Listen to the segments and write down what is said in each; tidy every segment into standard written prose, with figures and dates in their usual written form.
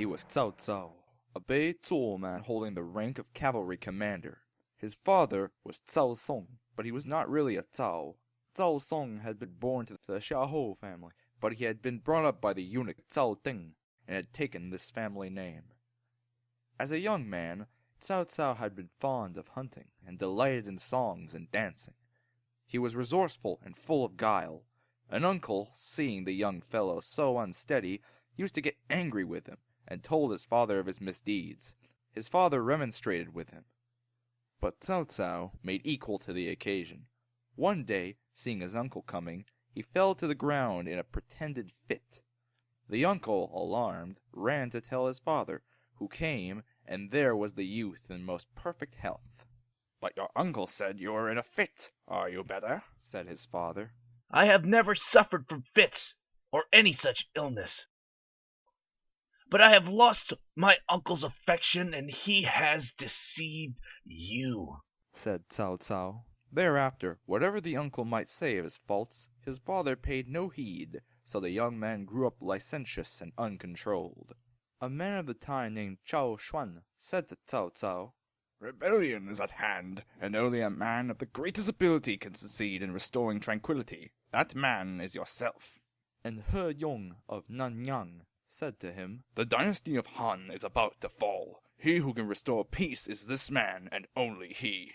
He was Cao Cao, a Bei Zhuo man holding the rank of cavalry commander. His father was Cao Song, but he was not really a Cao. Cao Song had been born to the Xiahou family, but he had been brought up by the eunuch Cao Ding, and had taken this family name. As a young man, Cao Cao had been fond of hunting, and delighted in songs and dancing. He was resourceful and full of guile. An uncle, seeing the young fellow so unsteady, used to get angry with him, and told his father of his misdeeds. His father remonstrated with him, but Cao Cao made equal to the occasion. One day, seeing his uncle coming, he fell to the ground in a pretended fit. The uncle, alarmed, ran to tell his father, who came, and there was the youth in most perfect health. "But your uncle said you were in a fit. Are you better?" said his father. "I have never suffered from fits, or any such illness. But I have lost my uncle's affection, and he has deceived you," said Cao Cao. Thereafter, whatever the uncle might say of his faults, his father paid no heed, so the young man grew up licentious and uncontrolled. A man of the time named Zhao Xuan said to Cao Cao, "Rebellion is at hand, and only a man of the greatest ability can succeed in restoring tranquility. That man is yourself." And He Yong of Nanyang said to him, "The dynasty of Han is about to fall. He who can restore peace is this man, and only he."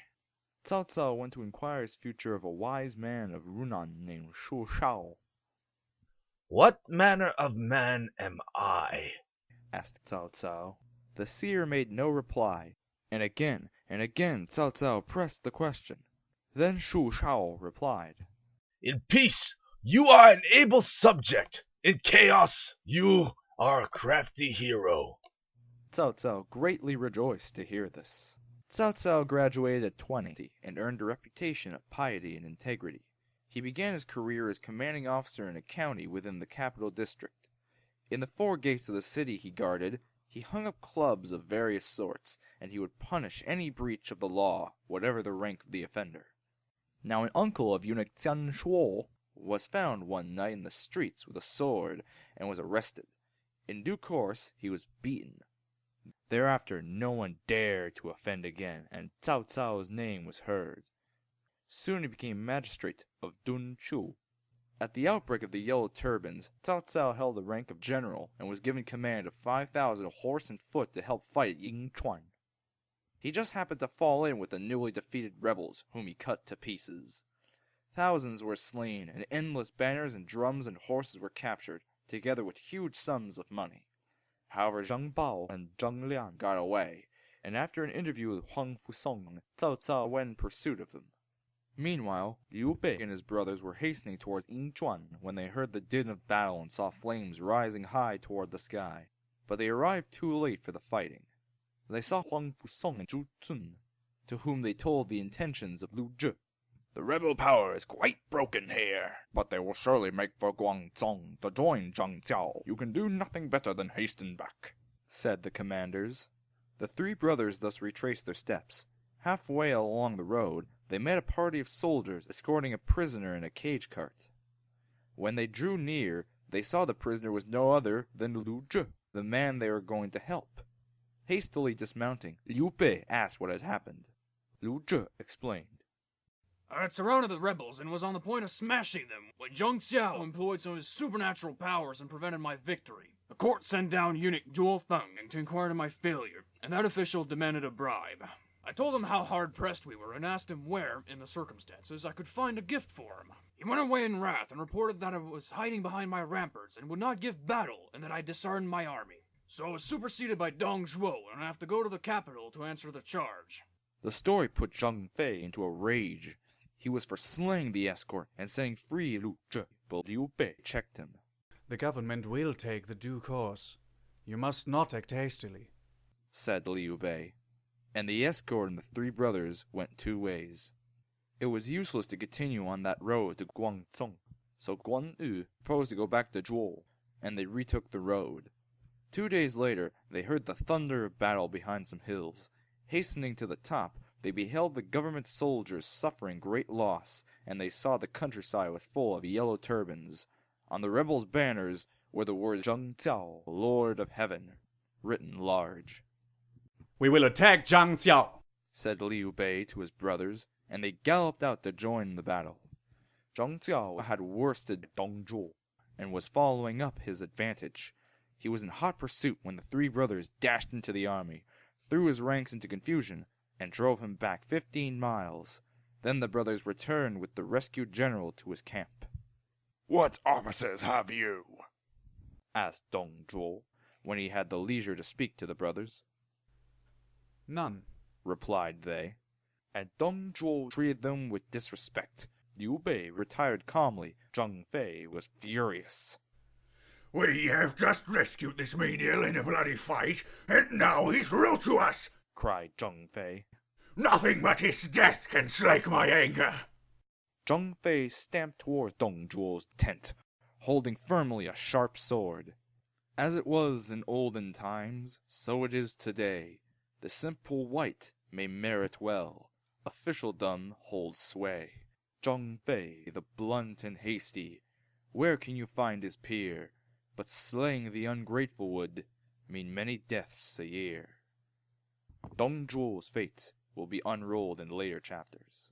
Cao Cao went to inquire his future of a wise man of Runan named Shu Shao. "What manner of man am I?" asked Cao Cao. The seer made no reply, and again Cao Cao pressed the question. Then Shu Shao replied, "In peace, you are an able subject. In chaos, you are a crafty hero." Cao Cao greatly rejoiced to hear this. Cao Cao graduated at 20 and earned a reputation of piety and integrity. He began his career as commanding officer in a county within the capital district. In the 4 gates of the city he guarded, he hung up clubs of various sorts, and he would punish any breach of the law, whatever the rank of the offender. Now an uncle of eunuch Tian Shuo was found one night in the streets with a sword, and was arrested. In due course he was beaten. Thereafter no one dared to offend again, and Cao Cao's name was heard. Soon he became magistrate of Dun Chu. At the outbreak of the Yellow Turbans, Cao Cao held the rank of general and was given command of 5,000 horse and foot to help fight Yingchuan. He just happened to fall in with the newly defeated rebels, whom he cut to pieces. Thousands were slain, and endless banners and drums and horses were captured, together with huge sums of money. However, Zhang Bao and Zhang Liang got away, and after an interview with Huang Fusong, Cao Cao went in pursuit of them. Meanwhile, Liu Bei and his brothers were hastening towards Yingchuan when they heard the din of battle and saw flames rising high toward the sky. But they arrived too late for the fighting. They saw Huang Fusong and Zhu Zun, to whom they told the intentions of Lu Zhi. "The rebel power is quite broken here, but they will surely make for Guangzhong to join Zhang Jiao. You can do nothing better than hasten back," said the commanders. The 3 brothers thus retraced their steps. Halfway along the road, they met a party of soldiers escorting a prisoner in a cage cart. When they drew near, they saw the prisoner was no other than Lu Zhi, the man they were going to help. Hastily dismounting, Liu Bei asked what had happened. Lu Zhi explained. "I had surrounded the rebels and was on the point of smashing them when Zhang Xiao employed some of his supernatural powers and prevented my victory. The court sent down eunuch Zhuo to inquire into my failure, and that official demanded a bribe. I told him how hard-pressed we were and asked him where, in the circumstances, I could find a gift for him. He went away in wrath and reported that I was hiding behind my ramparts and would not give battle and that I disarmed my army. So I was superseded by Dong Zhuo and I have to go to the capital to answer the charge." The story put Zhang Fei into a rage. He was for slaying the escort and setting free Lu Zhi, but Liu Bei checked him. "The government will take the due course. You must not act hastily," said Liu Bei. And the escort and the 3 brothers went 2 ways. It was useless to continue on that road to Guangzhong, so Guan Yu proposed to go back to Zhuo, and they retook the road. 2 days later, they heard the thunder of battle behind some hills. Hastening to the top, they beheld the government soldiers suffering great loss, and they saw the countryside was full of yellow turbans. On the rebels' banners were the words Zhang Jiao, Lord of Heaven. written large. We will attack Zhang Xiao, Said Liu Bei to his brothers, and they galloped out to join the battle. Zhang Xiao had worsted Dong Zhuo and was following up his advantage. He was in hot pursuit when the three brothers dashed into the army, threw his ranks into confusion, and drove him back 15 miles. Then the brothers returned with the rescued general to his camp. What officers have you? Asked Dong Zhuo, when he had the leisure to speak to the brothers. None. Replied they. And Dong Zhuo treated them with disrespect. Liu Bei retired calmly. Zhang Fei was furious. We have just rescued this menial in a bloody fight, and now he's rude to us! Cried Zhang Fei. Nothing but his death can slake my anger! Zhang Fei stamped toward Dong Zhuo's tent, holding firmly a sharp sword. As it was in olden times, so it is today. The simple white may merit well, officialdom holds sway. Zhang Fei, the blunt and hasty, where can you find his peer? But slaying the ungrateful would mean many deaths a year. Dong Zhuo's fate will be unrolled in later chapters.